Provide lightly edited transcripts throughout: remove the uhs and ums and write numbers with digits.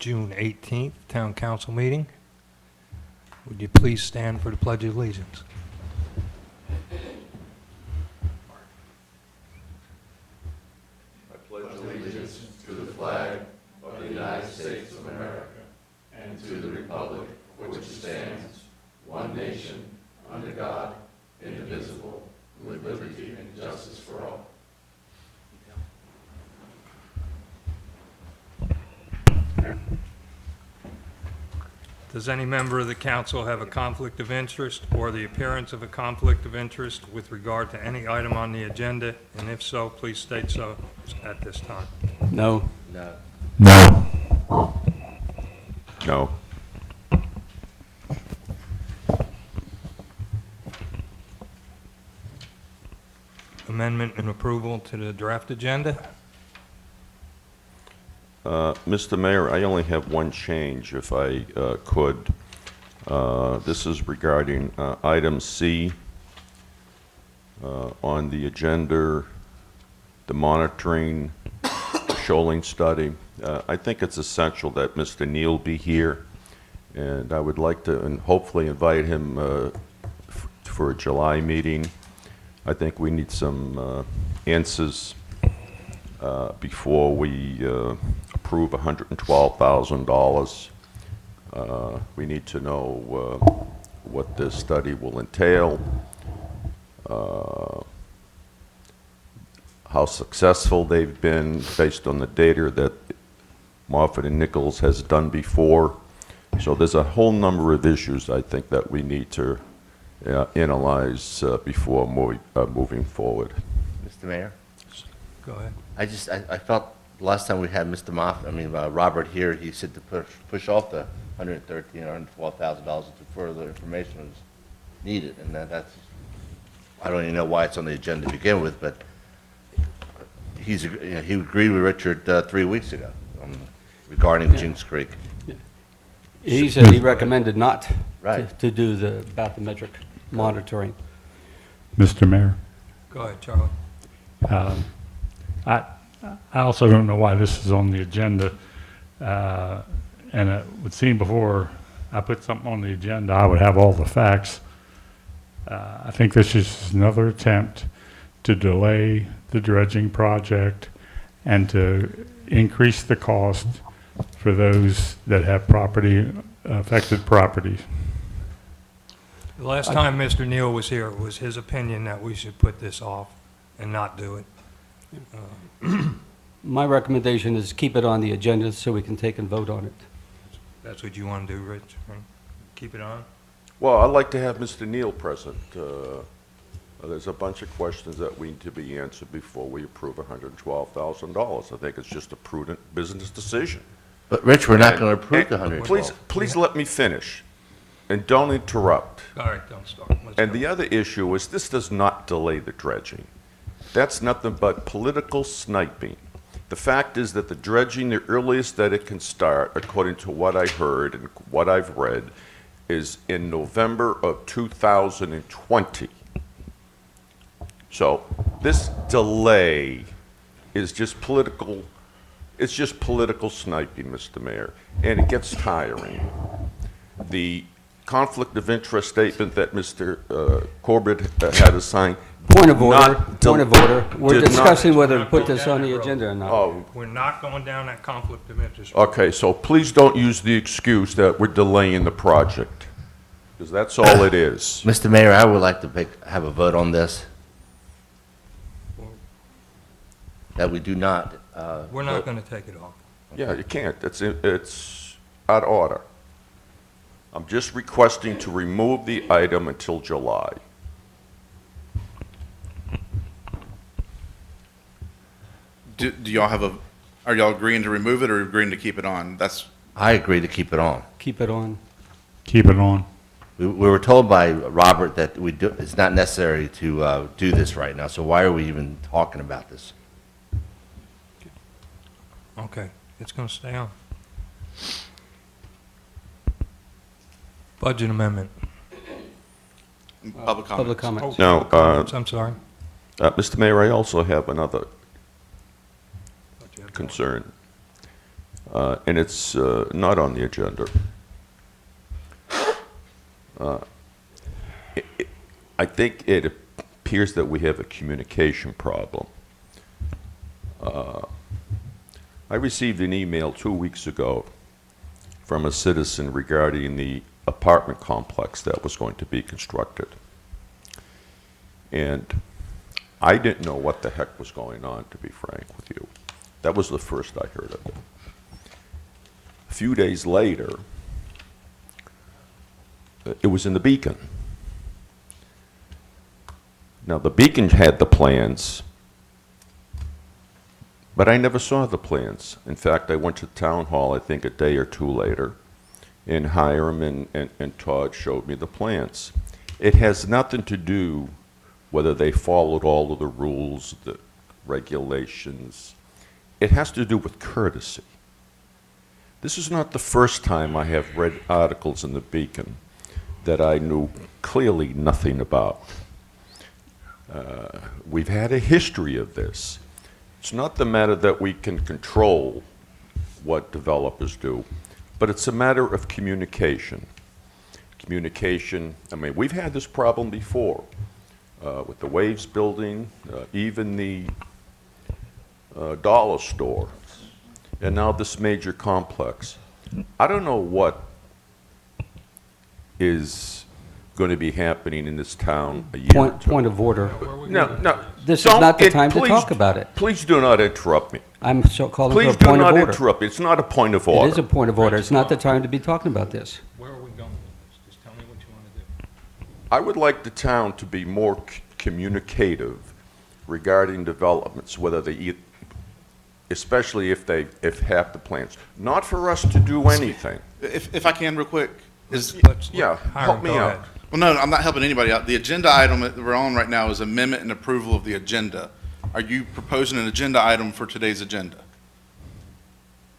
June 18th Town Council meeting. Would you please stand for the Pledge of Allegiance? Does any member of the council have a conflict of interest or the appearance of a conflict of interest with regard to any item on the agenda? And if so, please state so at this time. No. No. No. No. Amendment and approval to the draft agenda? Mr. Mayor, I only have one change, if I could. This is regarding item C on the agenda, the monitoring shoaling study. I think it's essential that Mr. Neal be here, and I would like to and hopefully invite him for a July meeting. I think we need some answers before we approve $112,000. We need to know what this study will entail, how successful they've been based on the data that Moffett and Nichols has done before. So there's a whole number of issues I think that we need to analyze before moving forward. Mr. Mayor, Go ahead. I felt last time we had Mr. Robert here, he said to push off the $113,000 or $112,000 to further information was needed, and that's, I don't even know why it's on the agenda to begin with, but he agreed with Richard 3 weeks ago regarding Jinks Creek. He said he recommended not Right. to do the bathymetric monitoring. Mr. Mayor, Go ahead, Charlie. I also don't know why this is on the agenda, and it would seem before I put something on the agenda, I would have all the facts. I think this is another attempt to delay the dredging project and to increase the cost for those that have affected properties. The last time Mr. Neal was here, it was his opinion that we should put this off and not do it. My recommendation is keep it on the agenda so we can take and vote on it. That's what you want to do, Rich? Right? Keep it on? Well, I'd like to have Mr. Neal present. There's a bunch of questions that need to be answered before we approve $112,000. I think it's just a prudent business decision. But Rich, we're not going to approve the And 112. Please let me finish, and don't interrupt. All right, don't start. Let's And go. the other issue is this does not delay the dredging. That's nothing but political sniping. The fact is that the dredging, the earliest that it can start, according to what I heard and what I've read, is in November of 2020. So this delay is just political, it's just political sniping, Mr. Mayor, and it gets tiring. The conflict of interest statement that Mr. Corbett had to sign. Point of order, Not del- point of order. We're did not- discussing whether to Not put go this down on that the road. agenda or not. Oh, We're not going down that conflict of interest. okay, so please don't use the excuse that we're delaying the project, because that's all it is. Mr. Mayor, I would like to have a vote on this. That we do not. We're not going to take it off. Yeah, you can't, it's out of order. I'm just requesting to remove the item until July. Do y'all are y'all agreeing to remove it or agreeing to keep it on? I agree to keep it on. Keep it on. Keep it on. We were told by Robert that it's not necessary to do this right now, so why are we even talking about this? Okay, it's going to stay on. Budget amendment. Public comment. Public comment. Oh, No, comments, I'm sorry. Mr. Mayor, I also have another concern. and it's not on the agenda. I think it appears that we have a communication problem. I received an email 2 weeks ago from a citizen regarding the apartment complex that was going to be constructed. And I didn't know what the heck was going on, to be frank with you. That was the first I heard of it. A few days later, it was in the Beacon. Now, the Beacon had the plans, but I never saw the plans. In fact, I went to town hall, I think a day or two later, and Hiram and Todd showed me the plans. It has nothing to do whether they followed all of the rules, the regulations. It has to do with courtesy. This is not the first time I have read articles in the Beacon that I knew clearly nothing about. We've had a history of this. It's not the matter that we can control what developers do, but it's a matter of communication. Communication, I mean, we've had this problem before with the Waves building, even the dollar store, and now this major complex. I don't know what is going to be happening in this town a year or two. Point of order. No. This is Don't not the it- time to please- talk about it. Please do not interrupt me. I'm calling for Please a do point of not order. interrupt me. It's not a point of It order. is a point of order. It's not the time to be talking about this. Where are we going with this? Just tell me what you want to do. I would like the town to be more communicative regarding developments, whether they, especially if have the plans. Not for us to do anything. If I can, real quick, Yeah, help me out. well, no, I'm not helping anybody out. The agenda item that we're on right now is amendment and approval of the agenda. Are you proposing an agenda item for today's agenda?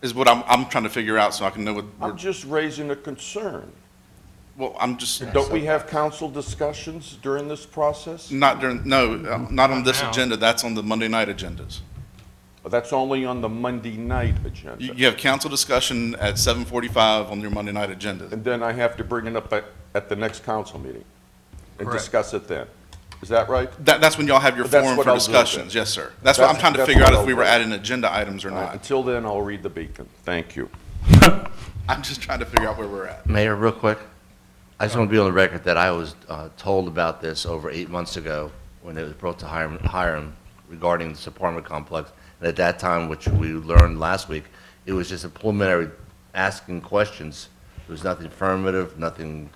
Is what I'm trying to figure out so I can know what, I'm just raising a concern. well, I'm just, Don't we have council discussions during this process? not during, no, not on this now. agenda. That's on the Monday night agendas. That's only on the Monday night agenda. You have council discussion at 7:45 on your Monday night agenda. And then I have to bring it up at the next council meeting and Correct. discuss it then. Is that right? That's when y'all have your That's forum what for I'll do discussions. then. Yes, sir. That's what I'm trying to That's figure what out if I'll we were do. adding agenda items or not. Until then, I'll read the Beacon. Thank you. I'm just trying to figure out where we're at. Mayor, real quick, I just want to be on the record that I was told about this over 8 months ago when it was brought to Hiram regarding this apartment complex. And at that time, which we learned last week, it was just a preliminary asking questions. There was nothing affirmative, nothing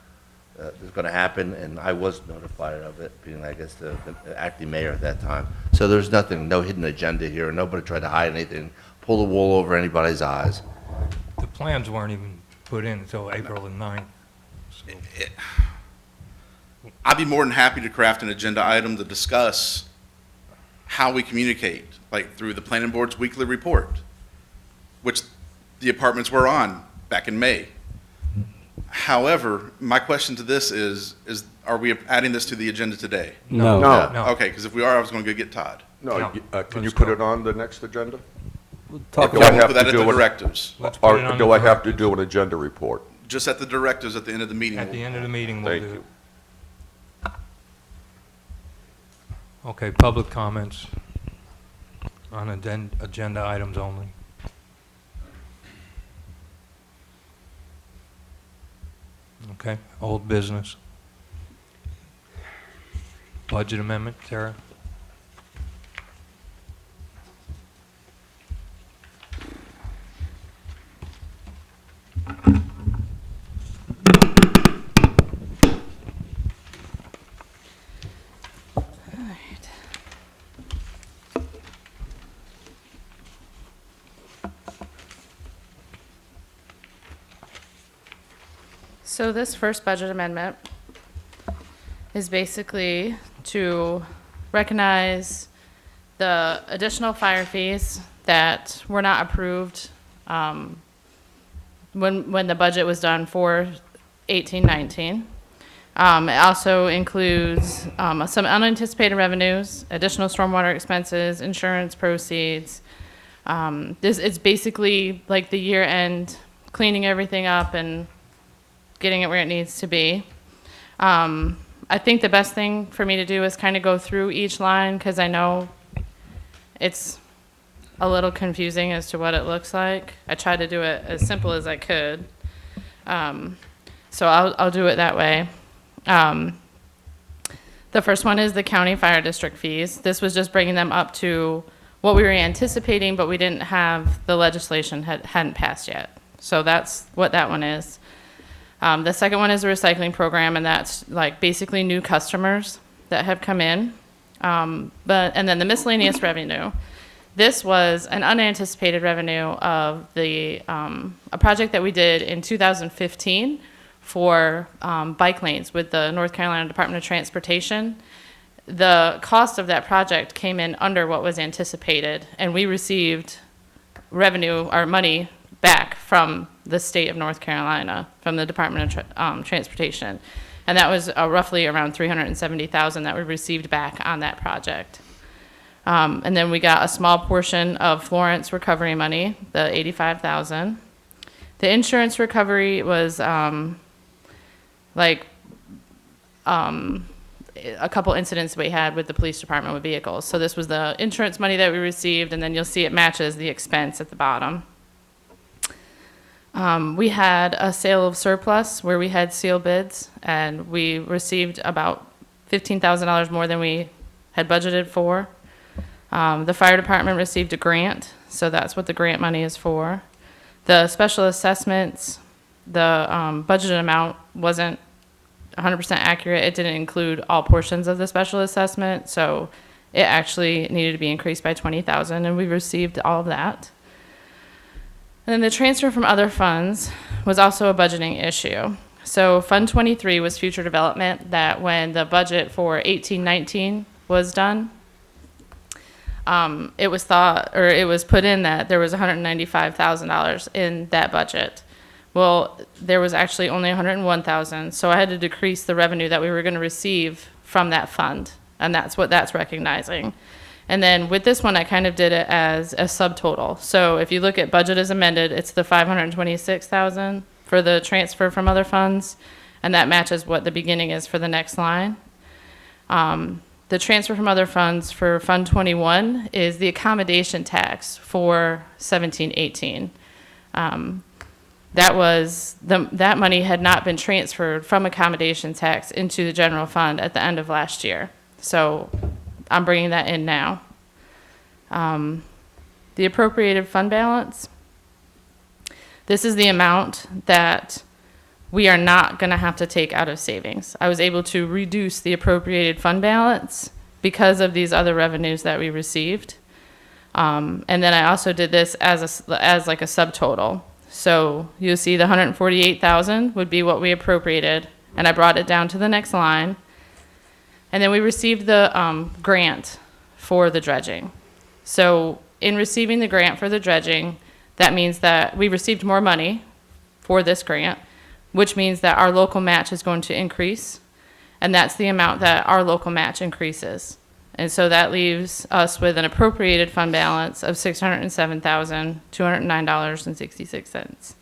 that's going to happen, and I was notified of it, being, I guess, the acting mayor at that time. So there's nothing, no hidden agenda here. Nobody tried to hide anything, pull the wool over anybody's eyes. The plans weren't even put in until April the 9th. So I'd be more than happy to craft an agenda item to discuss how we communicate, like through the planning board's weekly report, which the apartments were on back in May. However, my question to this is are we adding this to the agenda today? No. No. No. Okay, because if we are, I was going to go get Todd. No, No. can you Let's put go. it on the next agenda? Talk Do Yeah, I about we'll have put that to at do the it? directives. let's put Or it on do the I have to directives. do an agenda report? Just at the directives at the end of the meeting. At the end of the meeting, we'll Thank do you. it. Okay, public comments on agenda items only. Okay, old business. Budget amendment, Tara? So this first budget amendment is basically to recognize the additional fire fees that were not approved when the budget was done for 18-19. It also includes some unanticipated revenues, additional stormwater expenses, insurance proceeds, It's basically like the year end, cleaning everything up and getting it where it needs to be. I think the best thing for me to do is kind of go through each line because I know it's a little confusing as to what it looks like. I tried to do it as simple as I could. So I'll do it that way. The first one is the county fire district fees. This was just bringing them up to what we were anticipating, but we didn't have, the legislation hadn't passed yet. So that's what that one is. The second one is a recycling program, and that's like basically new customers that have come in. And then the miscellaneous revenue. This was an unanticipated revenue of the a project that we did in 2015 for bike lanes with the North Carolina Department of Transportation. The cost of that project came in under what was anticipated, and we received revenue, our money, back from the state of North Carolina, from the Department of Transportation. And that was roughly around $370,000 that we received back on that project. And then we got a small portion of Florence recovery money, the $85,000. The insurance recovery was a couple incidents we had with the police department with vehicles. So this was the insurance money that we received, and then you'll see it matches the expense at the bottom. We had a sale of surplus where we had sealed bids, and we received about $15,000 more than we had budgeted for. The fire department received a grant, so that's what the grant money is for. The special assessments, the budgeted amount wasn't 100% accurate. It didn't include all portions of the special assessment, so it actually needed to be increased by $20,000, and we received all of that. And then the transfer from other funds was also a budgeting issue. So Fund 23 was future development, that when the budget for 18-19 was done, it was thought, or it was put in that there was $195,000 in that budget. Well, there was actually only $101,000, so I had to decrease the revenue that we were going to receive from that fund, and that's what that's recognizing. And then with this one, I kind of did it as a subtotal. So if you look at budget as amended, it's the $526,000 for the transfer from other funds, and that matches what the beginning is for the next line. The transfer from other funds for Fund 21 is the accommodation tax for 17-18. That money had not been transferred from accommodation tax into the general fund at the end of last year. So I'm bringing that in now. The appropriated fund balance. This is the amount that we are not going to have to take out of savings. I was able to reduce the appropriated fund balance because of these other revenues that we received. And then I also did this as like a subtotal. So you'll see the $148,000 would be what we appropriated, and I brought it down to the next line. And then we received the grant for the dredging. So in receiving the grant for the dredging, that means that we received more money for this grant, which means that our local match is going to increase, and that's the amount that our local match increases. And so that leaves us with an appropriated fund balance of $607,209.66.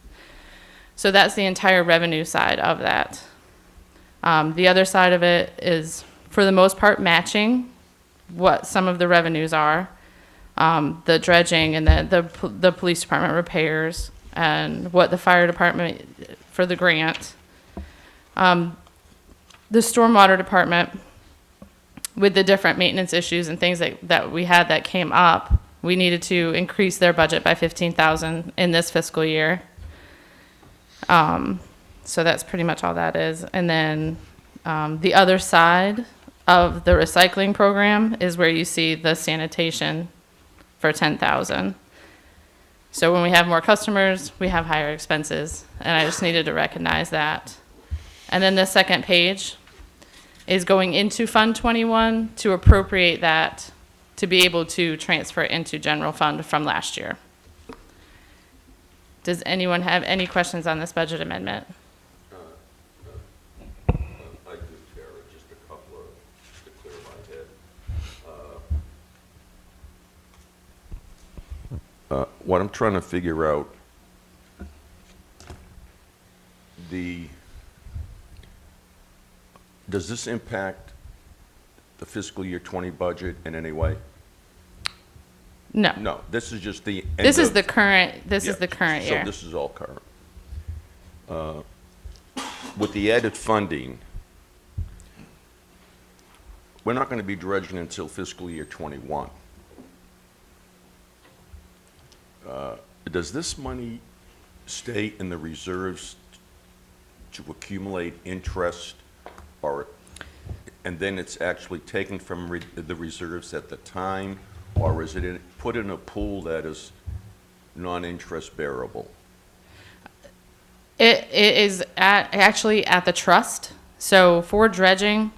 So that's the entire revenue side of that. The other side of it is, for the most part, matching what some of the revenues are, the dredging and the police department repairs, and what the fire department for the grant. The stormwater department, with the different maintenance issues and things that we had that came up, we needed to increase their budget by $15,000 in this fiscal year. So that's pretty much all that is. And then the other side of the recycling program is where you see the sanitation for $10,000. So when we have more customers, we have higher expenses, and I just needed to recognize that. And then the second page is going into Fund 21 to appropriate that to be able to transfer it into general fund from last year. Does anyone have any questions on this budget amendment? I do, Tara, just a couple of, to clear my What I'm trying to figure out, does this impact the fiscal year 20 budget in any way? No. No, this is just the end This is of- the current, this is Yeah, the current So year. this is all current. With the added funding, we're not going to be dredging until fiscal year '21. Does this money stay in the reserves to accumulate interest, and then it's actually taken from the reserves at the time, or is it put in a pool that is non-interest bearable? It is actually at the trust. So for dredging,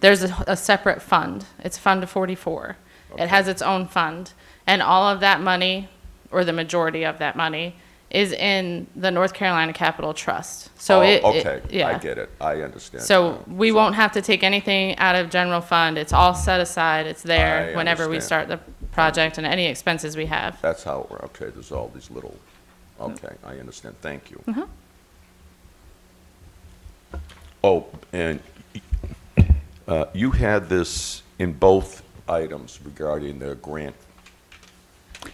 there's a separate fund. It's Fund 44. It has its own fund. And all of that money, or the majority of that money, is in the North Carolina Capital Trust. So Okay, yeah. I get it, I understand. So we won't have to take anything out of general fund. It's all set aside. It's there I whenever we understand. start the project and any expenses we have. That's how, okay, there's all these little, okay, I understand, thank you. Oh, and you had this in both items regarding the grant.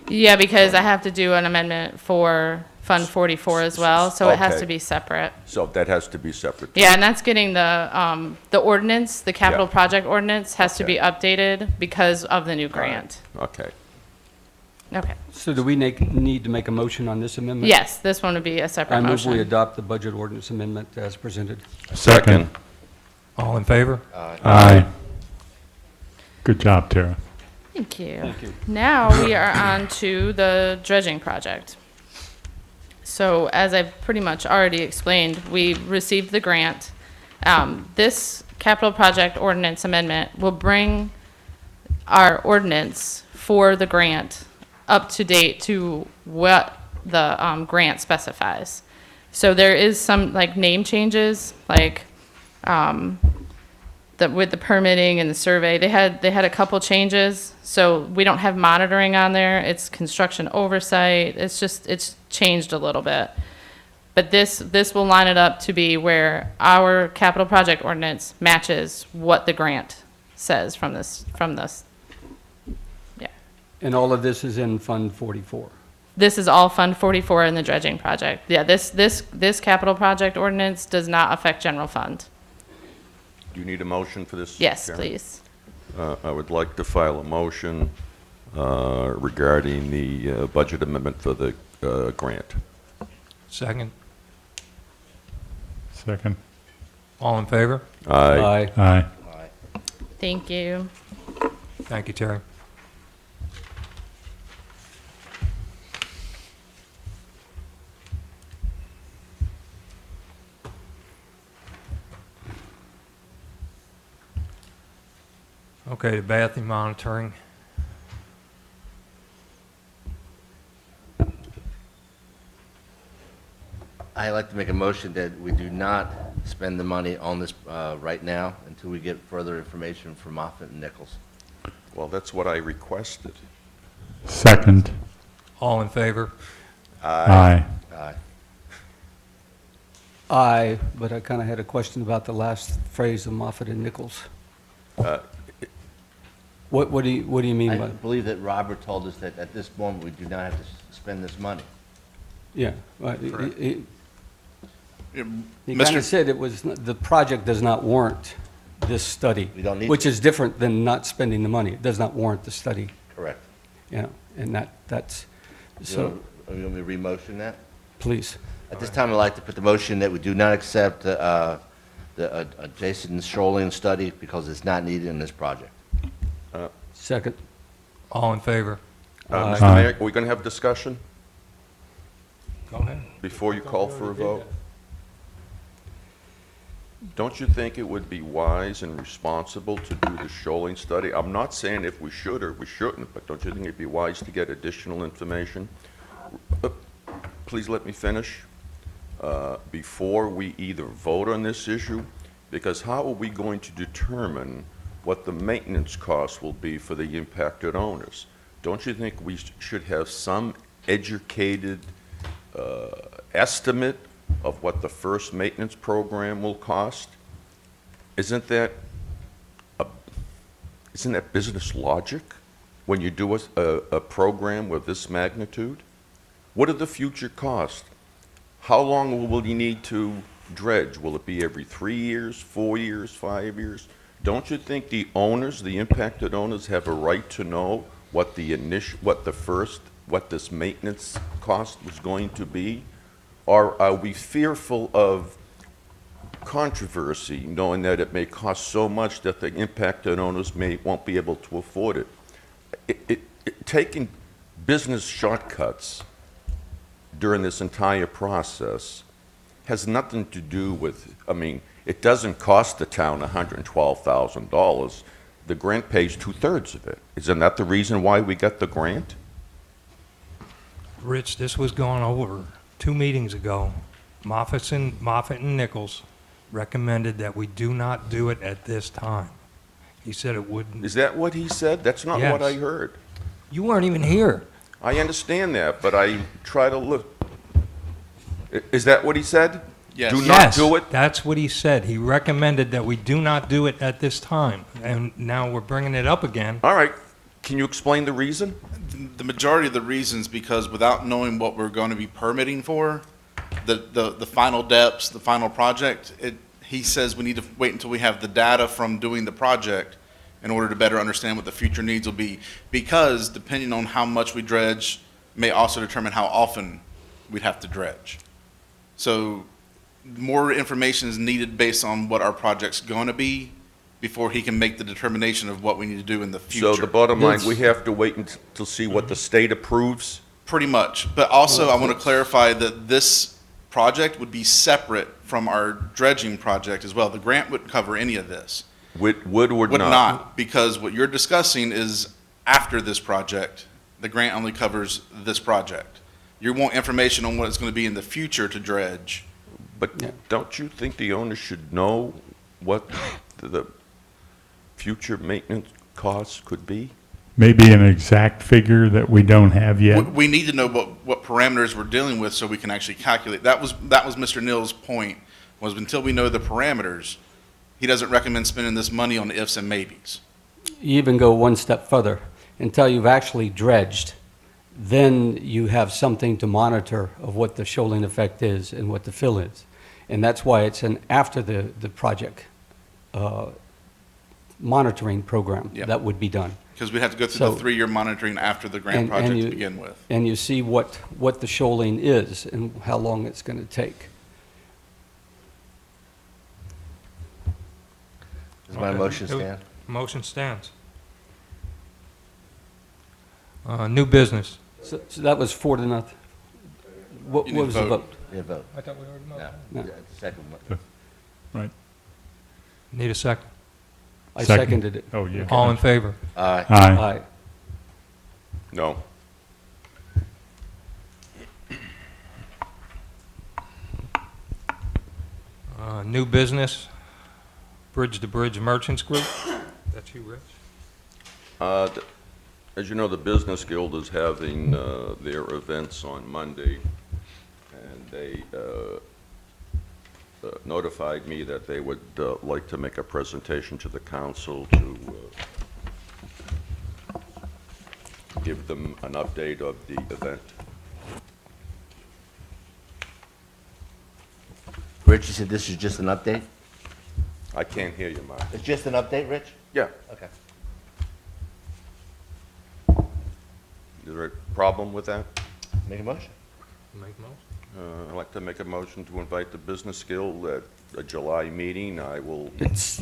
Yeah, because I have to do an amendment for Fund 44 as well, so it has Okay. to be separate. So that has to be separate. Yeah, and that's getting the ordinance, the capital Yeah. project ordinance has to Okay. be updated because of the new All right, grant. Okay, Okay. So do we need to make a motion on this amendment? Yes, this one would be a separate I move we motion. adopt the budget ordinance amendment as presented. second. All in favor? Aye. Good job, Tara. Thank you. Thank you. Now we are on to the dredging project. So as I've pretty much already explained, we received the grant. This capital project ordinance amendment will bring our ordinance for the grant up to date to what the grant specifies. So there is some like name changes, like with the permitting and the survey, they had a couple changes. So we don't have monitoring on there. It's construction oversight. It's changed a little bit. But this will line it up to be where our capital project ordinance matches what the grant says from this. Yeah. And all of this is in Fund 44. This is all Fund 44 in the dredging project. Yeah, this capital project ordinance does not affect general fund. Do you need a motion for this? Yes, Karen? please. I would like to file a motion regarding the budget amendment for the grant. Second. Second. All in favor? Aye. Aye. Thank you. Thank you, Terry. Okay, the bathroom monitoring. I'd like to make a motion that we do not spend the money on this right now until we get further information from Moffett and Nichols. Well, that's what I requested. Second. All in favor? Aye. Aye. Aye, but I kind of had a question about the last phrase of Moffett and Nichols. What do you mean I by, believe that Robert told us that at this moment, we do not have to spend this money. yeah, right, Correct. he kind Mr. of said it was, the project does not warrant this study. We don't need Which to. is different than not spending the money. It does not warrant the study, Correct. you know, and that's, You so, want me to re-motion that? please. At this time, I'd like to put the motion that we do not accept the Jason Shoreline study because it's not needed in this project. Second. All in favor? Mr. Aye. Mayor, are we going to have discussion Go ahead. before you call for a vote? Don't you think it would be wise and responsible to do the shoaling study? I'm not saying if we should or we shouldn't, but don't you think it'd be wise to get additional information? Please let me finish. Before we either vote on this issue, because how are we going to determine what the maintenance costs will be for the impacted owners? Don't you think we should have some educated estimate of what the first maintenance program will cost? Isn't that business logic when you do a program with this magnitude? What are the future costs? How long will you need to dredge? Will it be every 3 years, 4 years, 5 years? Don't you think the owners, the impacted owners, have a right to know what what this maintenance cost was going to be? Or are we fearful of controversy, knowing that it may cost so much that the impacted owners won't be able to afford it? Taking business shortcuts during this entire process has nothing to do with, I mean, it doesn't cost the town $112,000. The grant pays 2/3 of it. Isn't that the reason why we got the grant? Rich, this was gone over 2 meetings ago. Moffitt and Nichols recommended that we do not do it at this time. He said it wouldn't. Is that what he said? That's not what I Yes. heard. You weren't even here. I understand that, but I try to look. Is that what he said? Yes. Do not Yes, do it? that's what he said. He recommended that we do not do it at this time, and now we're bringing it up again. All right. Can you explain the reason? The majority of the reasons, because without knowing what we're going to be permitting for, the final depths, the final project, he says we need to wait until we have the data from doing the project in order to better understand what the future needs will be. Because depending on how much we dredge may also determine how often we'd have to dredge. So more information is needed based on what our project's going to be before he can make the determination of what we need to do in the future. So the bottom line, That's- we have to wait until see what the state approves? Pretty much. But also, I want to clarify that this project would be separate from our dredging project as well. The grant wouldn't cover any of this. Would or Would not? not, because what you're discussing is after this project. The grant only covers this project. You want information on what it's going to be in the future to dredge. But Yeah. don't you think the owner should know what the future maintenance costs could be? Maybe an exact figure that we don't have yet. We need to know what parameters we're dealing with so we can actually calculate. That was Mr. Neal's point, was until we know the parameters, he doesn't recommend spending this money on ifs and maybes. You even go one step further. Until you've actually dredged, then you have something to monitor of what the shoaling effect is and what the fill is. And that's why it's an after the project monitoring program Yeah. that would be done. Because we have to go through So- the 3-year monitoring after the grant And project to you- begin with. And you see what the shoaling is and how long it's going to take. Does my Okay. motion stand? Motion stands. New business. So that was 4-0. What You need to was the vote. vote? Yeah, vote. I thought we already No. No. Yeah, second one. Right. Need a second. I Second. seconded it. Oh, yeah. All in favor? Aye. Aye. Aye. No. New business, Bridge to Bridge Merchants Group. That's you, Rich? As you know, the Business Guild is having their events on Monday, and they notified me that they would like to make a presentation to the council to give them an update of the event. Rich, you said this is just an update? I can't hear you, Mark. It's just an update, Rich? Yeah. Okay. Is there a problem with that? Make a motion. Make a motion. I'd like to make a motion to invite the Business Guild at a July meeting. I will, It's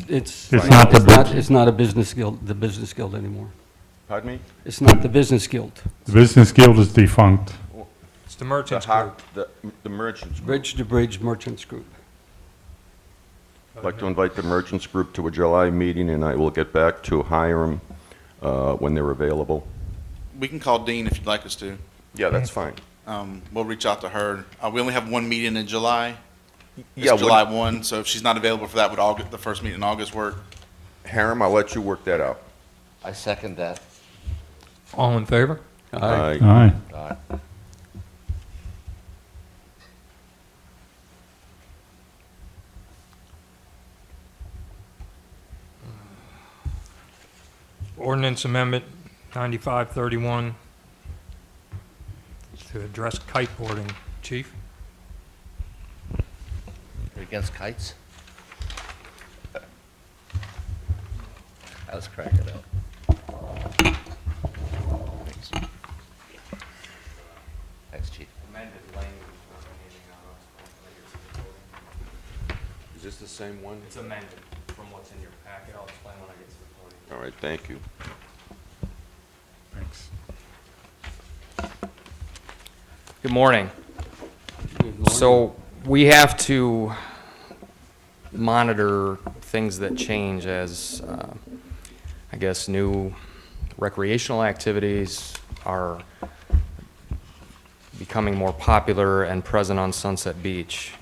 not the big- it's not a business guild, the business guild anymore. pardon me? It's not the business guild. The Business Guild is defunct. It's the Merchants The Group. the merchants. Group. Bridge to Bridge Merchants Group. I'd like to invite the merchants group to a July meeting, and I will get back to Hiram when they're available. We can call Dean if you'd like us to. Yeah, that's fine. We'll reach out to her. We only have one meeting in July. Yeah, It's July 1, so if she's not available for that, would the first meeting in August work? Hiram, I'll let you work that out. I second that. All in favor? Aye. Aye. Aye. Ordinance Amendment 9531 to address kiteboarding. Chief? You're against kites? I was cracking up. Thanks. Thanks, Chief. Is this the same one? It's amended from what's in your packet. I'll explain when I get to the podium. All right, thank you. Thanks. Good morning. Good morning. So we have to monitor things that change as, I guess, new recreational activities are becoming more popular and present on Sunset Beach.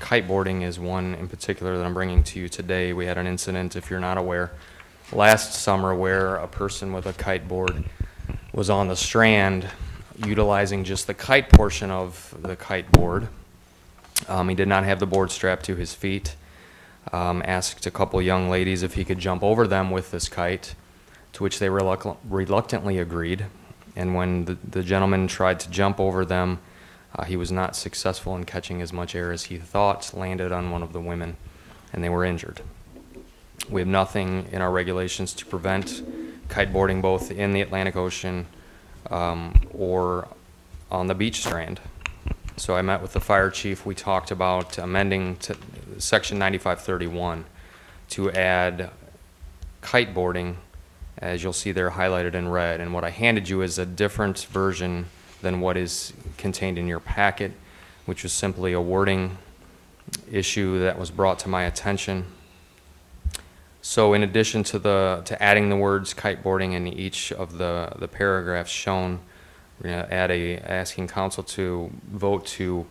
Kiteboarding is one in particular that I'm bringing to you today. We had an incident, if you're not aware, last summer where a person with a kiteboard was on the Strand utilizing just the kite portion of the kiteboard. He did not have the board strapped to his feet. Asked a couple young ladies if he could jump over them with this kite, to which they reluctantly agreed. And when the gentleman tried to jump over them, he was not successful in catching as much air as he thought, landed on one of the women, and they were injured. We have nothing in our regulations to prevent kiteboarding both in the Atlantic Ocean or on the beach strand. So I met with the fire chief. We talked about amending to section 9531 to add kiteboarding, as you'll see there highlighted in red. And what I handed you is a different version than what is contained in your packet, which was simply a wording issue that was brought to my attention. So in addition to adding the words kiteboarding in each of the paragraphs shown, we're going to add asking council to vote to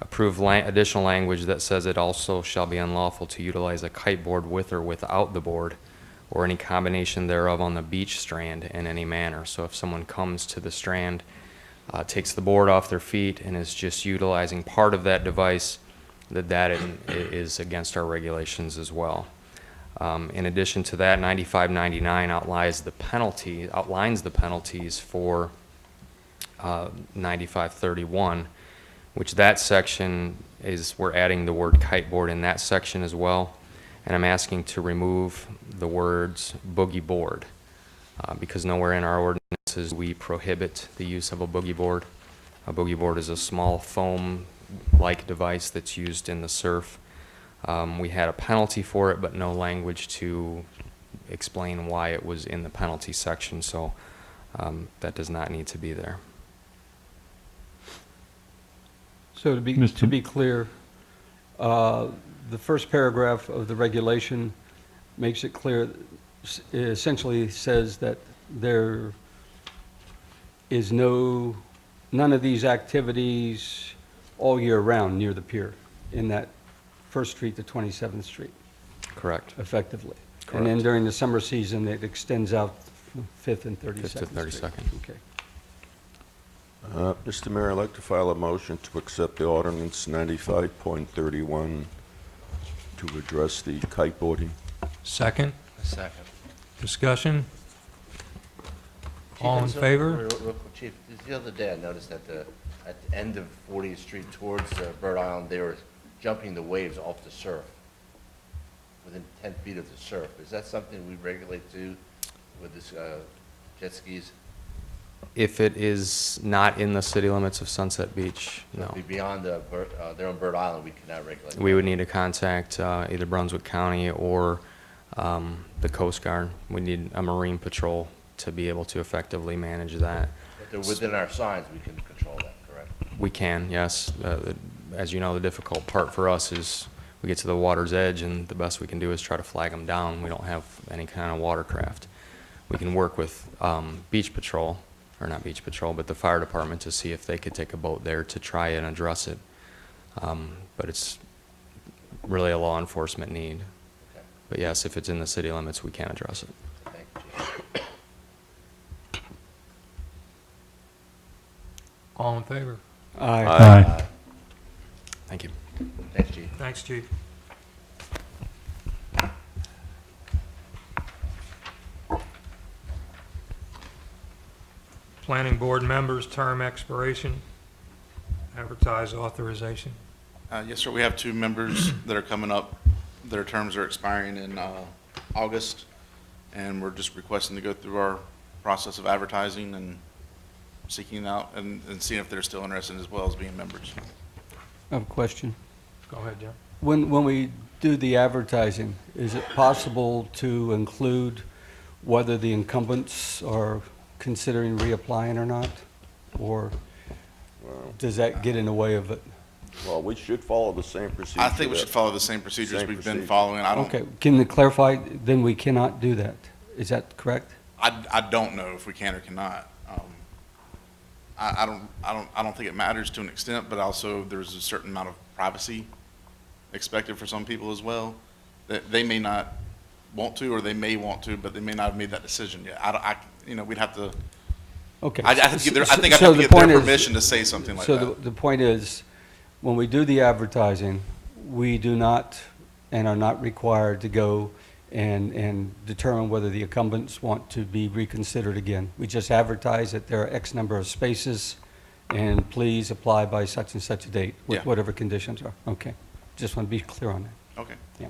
approve additional language that says it also shall be unlawful to utilize a kiteboard with or without the board or any combination thereof on the beach strand in any manner. So if someone comes to the strand, takes the board off their feet and is just utilizing part of that device, that is against our regulations as well. In addition to that, 9599 outlines the penalties for 9531, which that section is, we're adding the word kiteboard in that section as well. And I'm asking to remove the words boogie board, because nowhere in our ordinances we prohibit the use of a boogie board. A boogie board is a small foam-like device that's used in the surf. We had a penalty for it, but no language to explain why it was in the penalty section, so that does not need to be there. So to Mr. be clear, the first paragraph of the regulation makes it clear, it essentially says that there is none of these activities all year round near the pier in that First Street to 27th Street, Correct. effectively. And then Correct. during the summer season, it extends out 5th and 32nd 5th to Street. 32nd. Okay. Mr. Mayor, I'd like to file a motion to accept the ordinance 95.31 to address the kiteboarding. Second? A second. Discussion? Chief, All in and so- favor? real quick, Chief, the other day I noticed that at the end of 40th Street towards Bird Island, they were jumping the waves off the surf, within 10 feet of the surf. Is that something we regulate too with this jet skis? If it is not in the city limits of Sunset Beach, no. Be beyond their own Bird Island, we cannot regulate. We would need to contact either Brunswick County or the Coast Guard. We need a Marine Patrol to be able to effectively manage that. If they're within our signs, we can control that, correct? We can, yes. As you know, the difficult part for us is we get to the water's edge, and the best we can do is try to flag them down. We don't have any kind of watercraft. We can work with Beach Patrol, or not Beach Patrol, but the fire department to see if they could take a boat there to try and address it. But it's really a law enforcement need. Okay. But yes, if it's in the city limits, we can address it. Thank you, Chief. All in favor? Aye. Aye. Thank you. Thanks, Chief. Thanks, Chief. Planning Board members, term expiration, advertise authorization. Yes, sir, we have two members that are coming up. Their terms are expiring in August, and we're just requesting to go through our process of advertising and seeking out and seeing if they're still interested as well as being members. I have a question. Go ahead, John. When we do the advertising, is it possible to include whether the incumbents are considering reapplying or not? Or does that get in the way of it? Well, we should follow the same procedure. I think we that- should follow the same procedures Same we've been procedure. following. I don't, Okay, can you clarify, then we cannot do that? Is that correct? I don't know if we can or cannot. I don't think it matters to an extent, but also there's a certain amount of privacy expected for some people as well. That they may not want to, or they may want to, but they may not have made that decision yet. We'd have to, Okay. I think I'd have So to the get their point is- permission to say something like So that. the point is, when we do the advertising, we do not and are not required to go and determine whether the incumbents want to be reconsidered again. We just advertise that there are X number of spaces, and please apply by such and such a date, with Yeah. whatever conditions are. Okay. Just want to be clear on that. Okay. Yeah.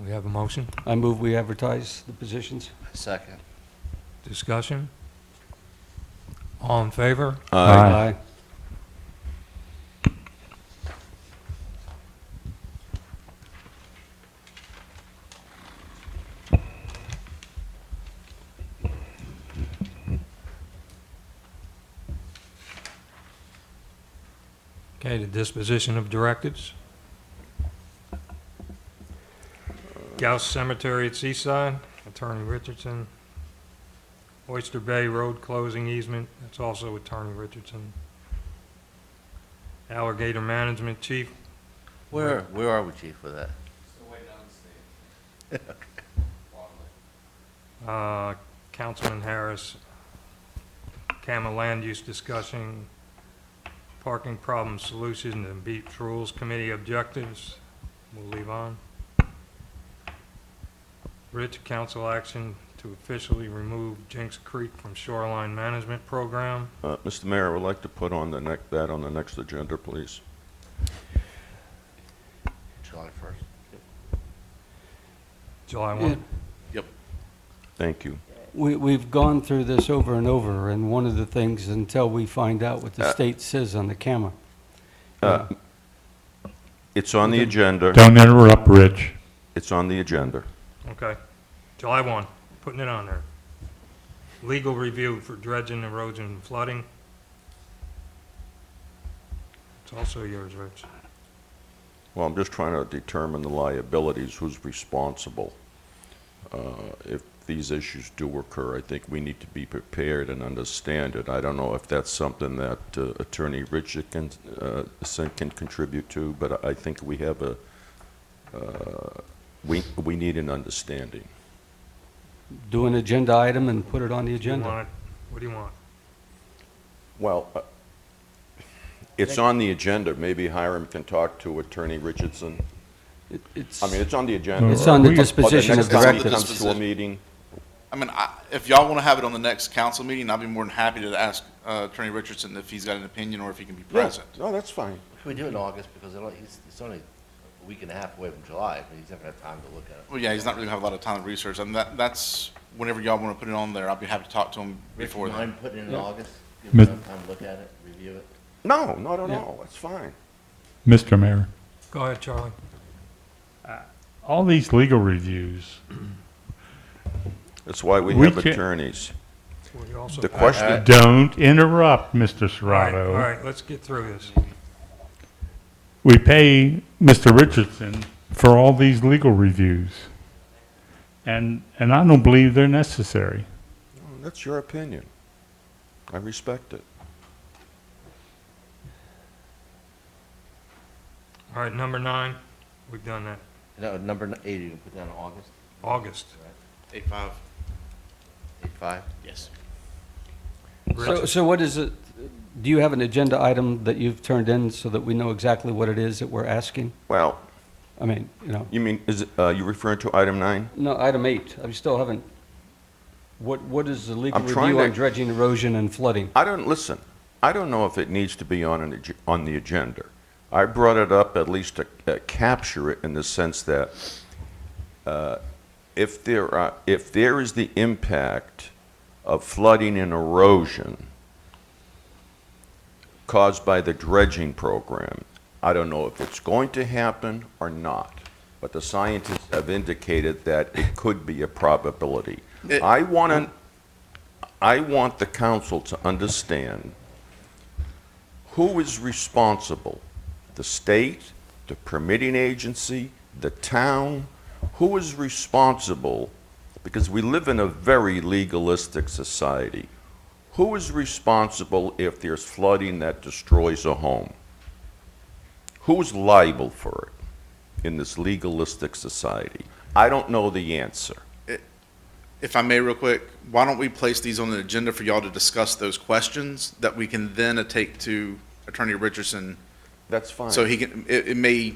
We have a motion, I move we advertise the positions. Second. discussion. All in favor? Aye. Okay, the disposition of directives. Gauss Cemetery at Seaside, Attorney Richardson. Oyster Bay Road closing easement, that's also Attorney Richardson. Alligator Management Chief, Where are we, Chief, with that? Councilman Harris. CAMA Land Use Discussion, Parking Problem Solution and Beach Rules Committee Objectives, we'll leave on. Rich, council action to officially remove Jinks Creek from shoreline management program. Mr. Mayor, I would like to put on that on the next agenda, please. July 1st. July Yeah. 1. Yep. Thank you. We've gone through this over and over, and one of the things, until we find out what the state says on the camera. It's on the agenda. Don't interrupt, Rich. It's on the agenda. Okay. July 1, putting it on there. Legal review for dredging, erosion, and flooding. It's also yours, Rich. Well, I'm just trying to determine the liabilities, who's responsible. If these issues do occur, I think we need to be prepared and understand it. I don't know if that's something that Attorney Richard can contribute to, but I think we have we need an understanding. Do an agenda item and put it on the You agenda. want it? What do you want? Well, it's on the agenda. Maybe Hiram can talk to Attorney Richardson. It's, I mean, it's on the agenda. It's on the We- disposition of But the next time it directives. comes to a meeting, I mean, if y'all want to have it on the next council meeting, I'd be more than happy to ask Attorney Richardson if he's got an opinion or if he can be present. No, that's fine. Can we do it in August, because it's only a week and a half away from July, but he's not gonna have time to look at it. Well, yeah, he's not really gonna have a lot of time to research, and that's, whenever y'all want to put it on there, I'll be happy to talk to him Rick, before you then. mind putting it in Yeah. August? Give Mid- him enough time to look at it, review it? No, not at all. That's fine. Mr. Mayor, Go ahead, Charlie. all these legal reviews, That's why we We have can't- attorneys. We also. The question, don't interrupt, Mr. All right, all Serrato. right, let's get through this. We pay Mr. Richardson for all these legal reviews. And I don't believe they're necessary. that's your opinion. I respect it. All right, number 9, we've done that. No, number 8, you can put down in August, August. 8-5. 8/5? Yes. So what is it, do you have an agenda item that you've turned in so that we know exactly what it is that we're asking? Well, I mean, you know, you mean, is it, you referring to item 9? no, item 8, I still haven't, What is the legal I'm trying review to- on dredging, erosion, and flooding? I don't know if it needs to be on the agenda. I brought it up at least to capture it in the sense that if there is the impact of flooding and erosion caused by the dredging program, I don't know if it's going to happen or not, but the scientists have indicated that it could be a probability. It- I want the council to understand who is responsible, the state, the permitting agency, the town, who is responsible, because we live in a very legalistic society. Who is responsible if there's flooding that destroys a home? Who is liable for it in this legalistic society? I don't know the answer. If I may real quick, why don't we place these on the agenda for y'all to discuss those questions that we can then take to Attorney Richardson? That's fine. So he can, it may